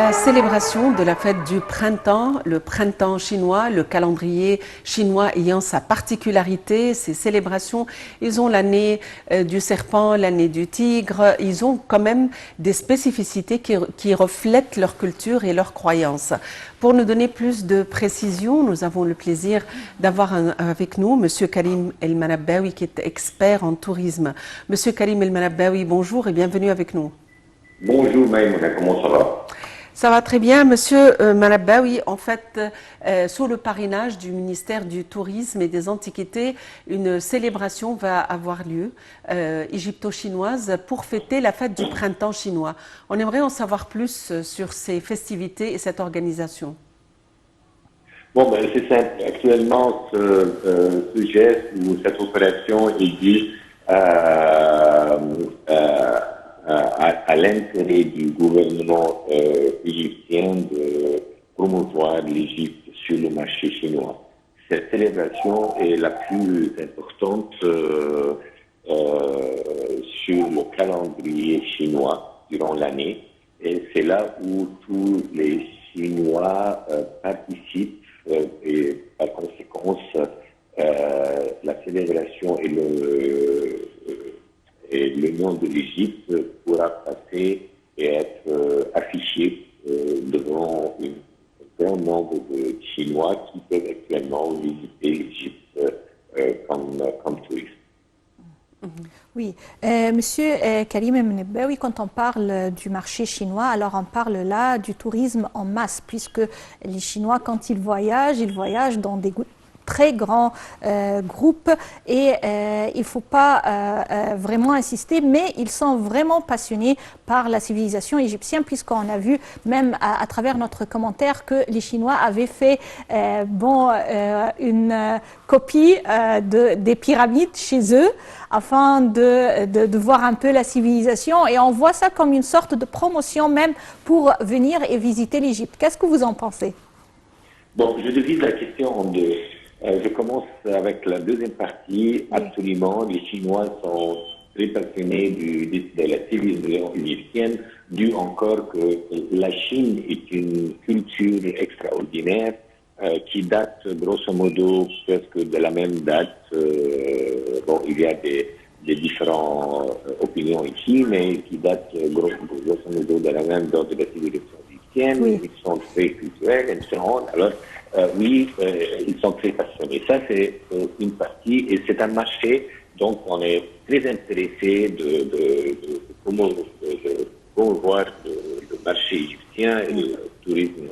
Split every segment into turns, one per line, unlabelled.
la célébration de la fête du printemps, le printemps chinois, le calendrier chinois ayant sa particularité, ces célébrations, ils ont l'année du serpent, l'année du tigre, ils ont quand même des spécificités qui reflètent leur culture et leurs croyances. Pour nous donner plus de précisions, nous avons le plaisir d'avoir avec nous Monsieur Karim El Manabbaoui qui est expert en tourisme. Monsieur Karim El Manabbaoui, bonjour et bienvenue avec nous.
Bonjour Maïmouna, comment ça va?
Ça va très bien, Monsieur Manabbaoui. En fait, sous le parrainage du ministère du Tourisme et des Antiquités, une célébration va avoir lieu égypto-chinoise pour fêter la fête du printemps chinois. On aimerait en savoir plus sur ces festivités et cette organisation.
Bon, ben, c'est simple. Actuellement, ce geste ou cette opération est due à l'intérêt du gouvernement égyptien de promouvoir l'Égypte sur le marché chinois. Cette célébration est la plus importante sur le calendrier chinois durant l'année et c'est là où tous les Chinois participent et par conséquence la célébration et le nom de l'Égypte pourra passer et être affiché devant un grand nombre de Chinois qui peuvent actuellement visiter l'Égypte comme touristes.
Oui, Monsieur Karim El Manabbaoui, quand on parle du marché chinois, alors on parle là du tourisme en masse, puisque les Chinois, quand ils voyagent dans des très grands groupes et il ne faut pas vraiment insister, mais ils sont vraiment passionnés par la civilisation égyptienne, puisqu'on a vu même à travers notre commentaire que les Chinois avaient fait une copie des pyramides chez eux afin de voir un peu la civilisation, et on voit ça comme une sorte de promotion même pour venir et visiter l'Égypte. Qu'est-ce que vous en pensez?
Bon, je divise la question en deux. Je commence avec la deuxième partie. Absolument, les Chinois sont très passionnés de la civilisation égyptienne, dû encore que la Chine est une culture extraordinaire qui date grosso modo presque de la même date. Bon, il y a des différentes opinions ici, mais qui datent grosso modo de la même date de la civilisation égyptienne.
Oui.
Ils sont très culturels, et so on. Alors, oui, ils sont très passionnés. Ça, c'est une partie, et c'est un marché, donc on est très intéressé de promouvoir le marché égyptien et le tourisme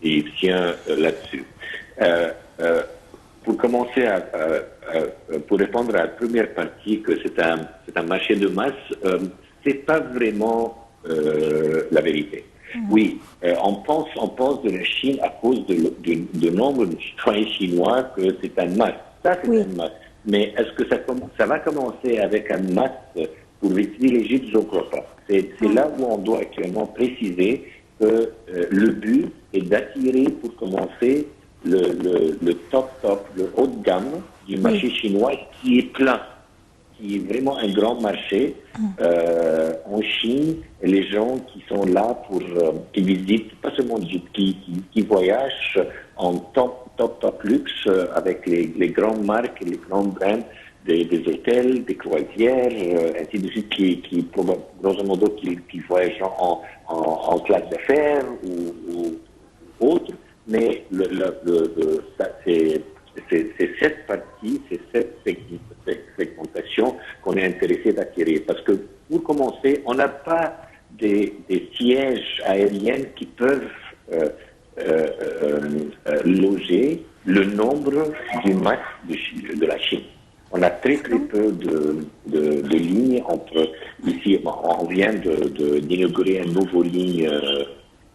égyptien là-dessus. Pour commencer, pour répondre à la première partie, que c'est un marché de masse, c'est pas vraiment la vérité. Oui, on pense de la Chine à cause de nombre de citoyens chinois que c'est un masse. Ça, c'est un masse. Mais est-ce que ça va commencer avec un masse pour visiter l'Égypte? Je ne crois pas. C'est là où on doit actuellement préciser que le but est d'attirer, pour commencer, le top, le haut de gamme du marché chinois qui est plein, qui est vraiment un grand marché en Chine. Et les gens qui sont là qui visitent, pas seulement l'Égypte, qui voyagent en top luxe avec les grandes marques et les grandes brands des hôtels, des croisières, ainsi de suite, qui grosso modo, qui voyagent en classe d'affaires ou autre. Mais c'est cette partie, c'est cette segmentation qu'on est intéressé d'acquérir. Parce que, pour commencer, on n'a pas des sièges aériens qui peuvent loger le nombre du masse de la Chine. On a très peu de lignes entre ici. On vient d'inaugurer un nouveau ligne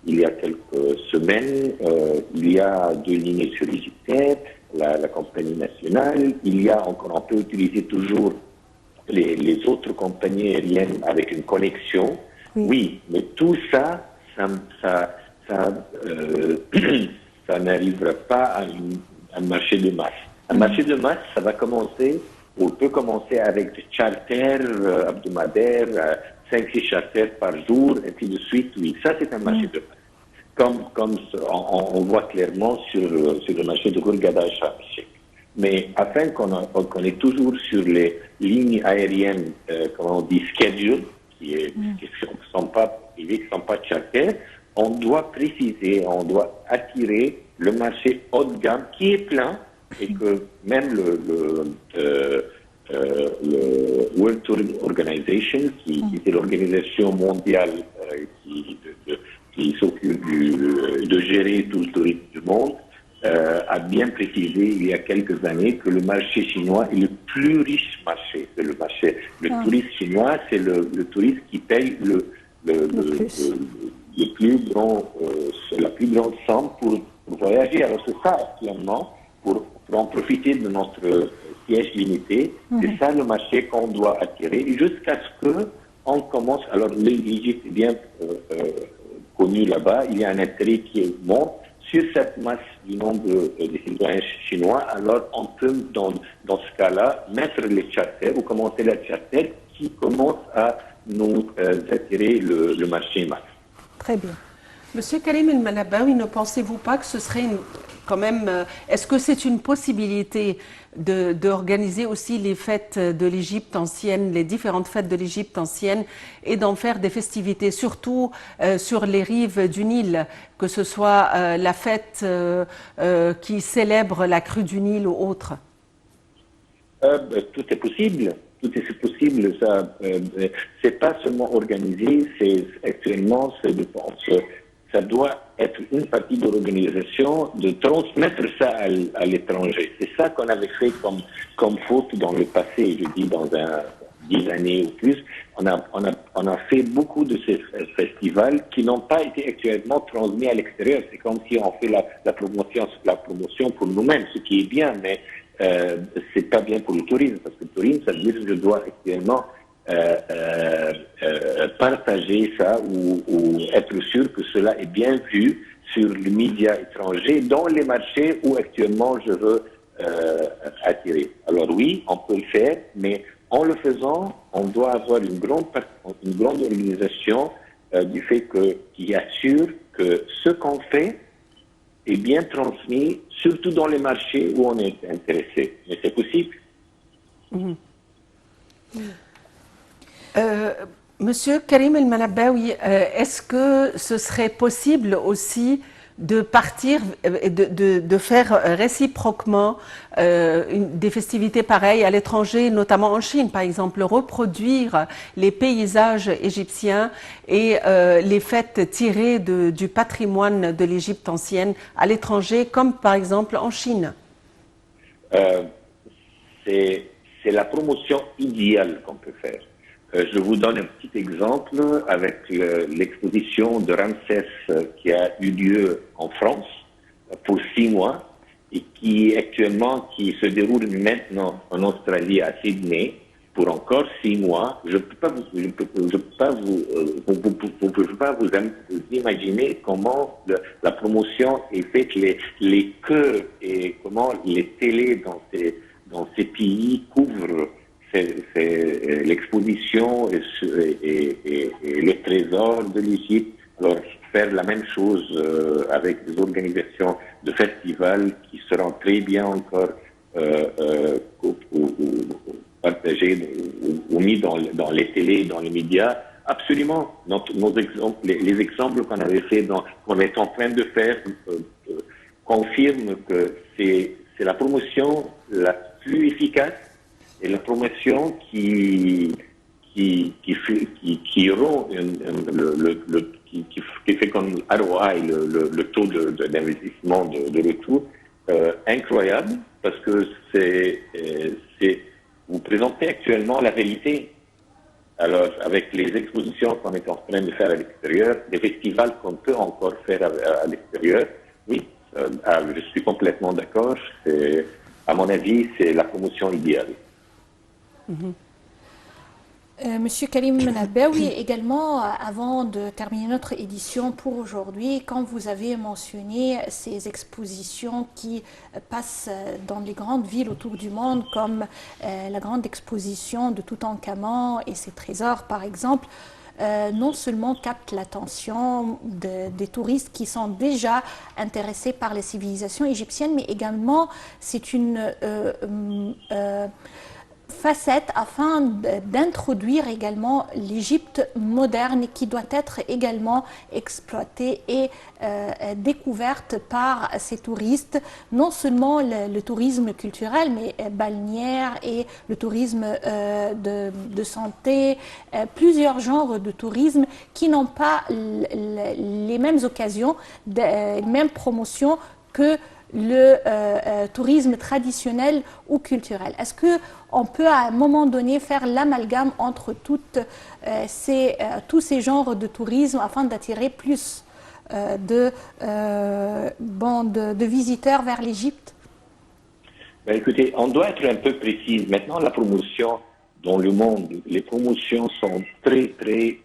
il y a quelques semaines. Il y a 2 lignes sur l'Égyptaire, la compagnie nationale. Il y a encore, on peut utiliser toujours les autres compagnies aériennes avec une connexion. Oui, mais tout ça n'arrivera pas à un marché de masse. Un marché de masse, ça va commencer, ou peut commencer avec des charters hebdomadaires, 5-6 charters par jour, et puis de suite, oui. Ça, c'est un marché de masse. on voit clairement sur le marché de Hurghada et Sharm el-Sheikh. Mais afin qu'on est toujours sur les lignes aériennes, comment on dit, schedule, qui ne sont pas privées, qui ne sont pas charter, on doit préciser, on doit attirer le marché haut de gamme qui est plein et que même le World Tourism Organization, qui est l'organisation mondiale qui s'occupe de gérer tout le tourisme du monde, a bien précisé il y a quelques années que le marché chinois est le plus riche marché. Le touriste chinois, c'est le touriste qui paye la plus grande somme pour voyager. Alors c'est ça actuellement, pour en profiter de notre siège limité, c'est ça le marché qu'on doit attirer jusqu'à ce qu'on commence. Alors l'Égypte est bien connu là-bas, il y a un intérêt qui monte sur cette masse du nombre de citoyens chinois. Alors on peut dans ce cas-là mettre les charters ou commencer les charters qui commencent à nous attirer le marché masse.
Très bien.
Monsieur Karim El-Manabaoui, ne pensez-vous pas que ce serait quand même... Est-ce que c'est une possibilité d'organiser aussi les fêtes de l'Égypte ancienne, les différentes fêtes de l'Égypte ancienne, et d'en faire des festivités, surtout sur les rives du Nil, que ce soit la fête qui célèbre la crue du Nil ou autre?
Tout est possible. Tout est possible. Ça, c'est pas seulement organisé. C'est actuellement, ça doit être une partie de l'organisation de transmettre ça à l'étranger. C'est ça qu'on avait fait comme faute dans le passé. Je dis dans 10 années ou plus. On a fait beaucoup de ces festivals qui n'ont pas été actuellement transmis à l'extérieur. C'est comme si on fait la promotion pour nous-mêmes, ce qui est bien, mais c'est pas bien pour le tourisme, parce que le tourisme, ça veut dire que je dois actuellement partager ça ou être sûr que cela est bien vu sur les médias étrangers dans les marchés où actuellement je veux attirer. Alors oui, on peut le faire, mais en le faisant, on doit avoir une grande organisation du fait qui assure que ce qu'on fait est bien transmis, surtout dans les marchés où on est intéressé. Mais c'est possible.
Monsieur Karim El-Manabaoui, est-ce que ce serait possible aussi de partir, de faire réciproquement des festivités pareilles à l'étranger, notamment en Chine, par exemple, reproduire les paysages égyptiens et les fêtes tirées du patrimoine de l'Égypte ancienne à l'étranger, comme par exemple en Chine?
C'est la promotion idéale qu'on peut faire. Je vous donne un petit exemple avec l'exposition de Ramsès qui a eu lieu en France pour 6 mois et qui se déroule maintenant en Australie à Sydney pour encore 6 mois. Je ne peux pas vous imaginer comment la promotion est faite, les queues et comment les télés dans ces pays couvrent l'exposition et le trésor de l'Égypte. Alors, faire la même chose avec des organisations de festivals qui seront très bien encore partagées ou mis dans les télés, dans les médias. Absolument. Nos exemples, les exemples qu'on avait fait, qu'on est en train de faire, confirment que c'est la promotion la plus efficace et la promotion qui fait comme ROI, le taux d'investissement de retour incroyable, parce que vous présentez actuellement la vérité. Alors, avec les expositions qu'on est en train de faire à l'extérieur, des festivals qu'on peut encore faire à l'extérieur, oui, je suis complètement d'accord. À mon avis, c'est la promotion idéale.
Monsieur Karim El-Manabaoui, également, avant de terminer notre édition pour aujourd'hui, quand vous avez mentionné ces expositions qui passent dans les grandes villes autour du monde, comme la grande exposition de Toutankhamon et ses trésors, par exemple, non seulement capte l'attention des touristes qui sont déjà intéressés par les civilisations égyptiennes, mais également c'est une facette afin d'introduire également l'Égypte moderne qui doit être également exploitée et découverte par ces touristes, non seulement le tourisme culturel mais balnéaire et le tourisme de santé, plusieurs genres de tourisme qui n'ont pas les mêmes occasions, les mêmes promotions que le tourisme traditionnel ou culturel. Est-ce qu'on peut à un moment donné faire l'amalgame entre tous ces genres de tourisme afin d'attirer plus de visiteurs vers l'Égypte?
Ben, écoutez, on doit être un peu précis. Maintenant, la promotion dans le monde, les promotions sont très, très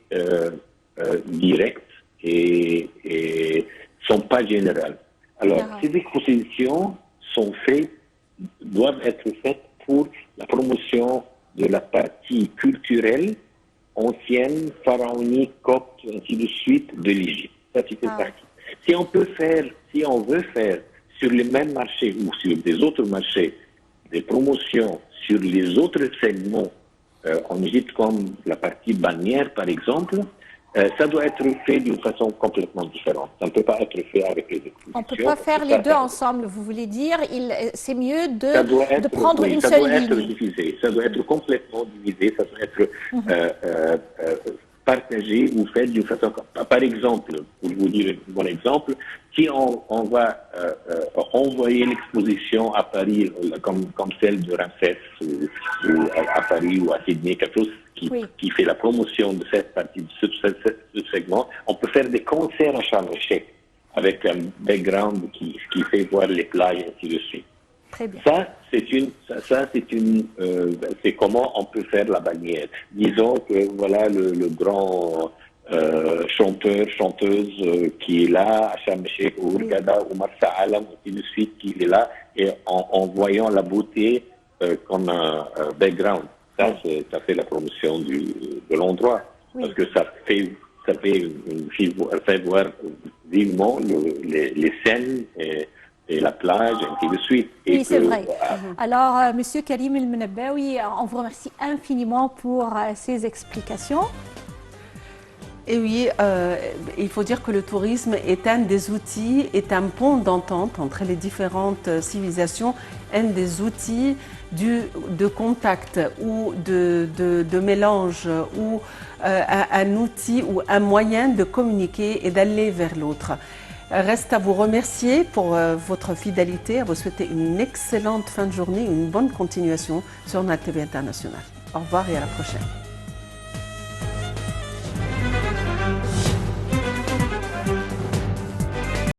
directes et sont pas générales. Alors, ces expositions doivent être faites pour la promotion de la partie culturelle, ancienne, pharaonique, copte, ainsi de suite, de l'Égypte. Ça, c'est une partie. Si on veut faire sur les mêmes marchés ou sur des autres marchés, des promotions sur les autres segments en Égypte, comme la partie bannière, par exemple, ça doit être fait d'une façon complètement différente. Ça ne peut pas être fait avec les expositions.
On ne peut pas faire les deux ensemble, vous voulez dire. C'est mieux de prendre une seule ligne.
Ça doit être divisé. Ça doit être complètement divisé. Ça doit être partagé ou fait d'une façon... Par exemple, pour vous dire un bon exemple, si on va envoyer l'exposition à Paris, comme celle de Ramsès, ou à Paris ou à Sydney, quelque chose qui fait la promotion de cette partie, de ce segment, on peut faire des concerts à Sharm el-Sheikh avec un background qui fait voir les plages et ainsi de suite.
Très bien.
Ça, c'est comment on peut faire la bannière. Disons que voilà le grand chanteur, chanteuse qui est là à Sharm el-Sheikh ou Hurghada ou Marsa Alam, ainsi de suite, qui est là, et en voyant la beauté comme un background. Ça fait la promotion de l'endroit, parce que ça fait voir vivement les scènes et la plage, et ainsi de suite.
Oui, c'est vrai. Alors, Monsieur Karim El Menebbaoui, on vous remercie infiniment pour ces explications.
Et oui, il faut dire que le tourisme est un des outils, est un pont d'entente entre les différentes civilisations, un des outils de contact ou de mélange, ou un outil ou un moyen de communiquer et d'aller vers l'autre. Reste à vous remercier pour votre fidélité, à vous souhaiter une excellente fin de journée, une bonne continuation sur notre TV internationale. Au revoir et à la prochaine.